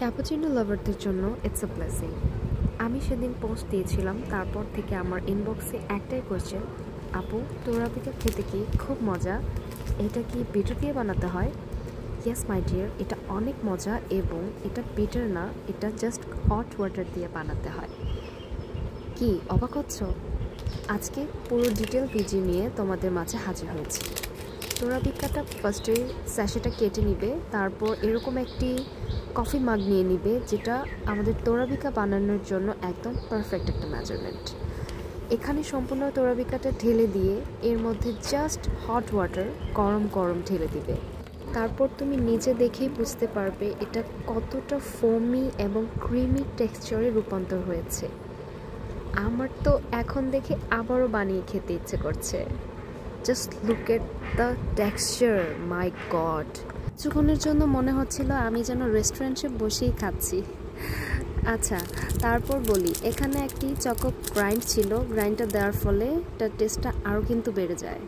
Cappuccino লাভারদের জন্য it's a blessing. আমি সেদিন পোস্ট দিয়েছিলাম, তারপর থেকে আমার ইনবক্সে একটাই কোয়েশ্চেন, আপু তোরাবিকা খেতে কি খুব মজা, এটা কি বিটার দিয়ে বানাতে হয়? ইয়েস মাই ডিয়ার, এটা অনেক মজা এবং এটা বিটার না, এটা জাস্ট হট ওয়াটার দিয়ে বানাতে হয়। কি অবাক হচ্ছ? আজকে পুরো ডিটেল ভিডিও নিয়ে তোমাদের মাঝে হাজির হয়েছি। তোরাবিকাটা ফার্স্টে স্যাশেটা কেটে নিবে, তারপর এরকম একটি কফি মাগ নিয়ে নিবে, যেটা আমাদের তোরাবিকা বানানোর জন্য একদম পারফেক্ট একটা মেজারমেন্ট। এখানে সম্পূর্ণ তোরাবিকাটা ঢেলে দিয়ে এর মধ্যে জাস্ট হট ওয়াটার গরম গরম ঢেলে দিবে। তারপর তুমি নিজে দেখেই বুঝতে পারবে এটা কতটা ফোমি এবং ক্রিমি টেক্সচারে রূপান্তর হয়েছে। আমার তো এখন দেখে আবারও বানিয়ে খেতে ইচ্ছে করছে। Just look at the texture, my god. কিছুক্ষণের জন্য মনে হচ্ছিল আমি যেন রেস্টুরেন্টে বসেই খাচ্ছি। আচ্ছা, তারপর বলি, এখানে একটি চকো গ্রাইন্ড ছিল, গ্রাইন্ডটা দেওয়ার ফলে তার টেস্টটা আরও কিন্তু বেড়ে যায়।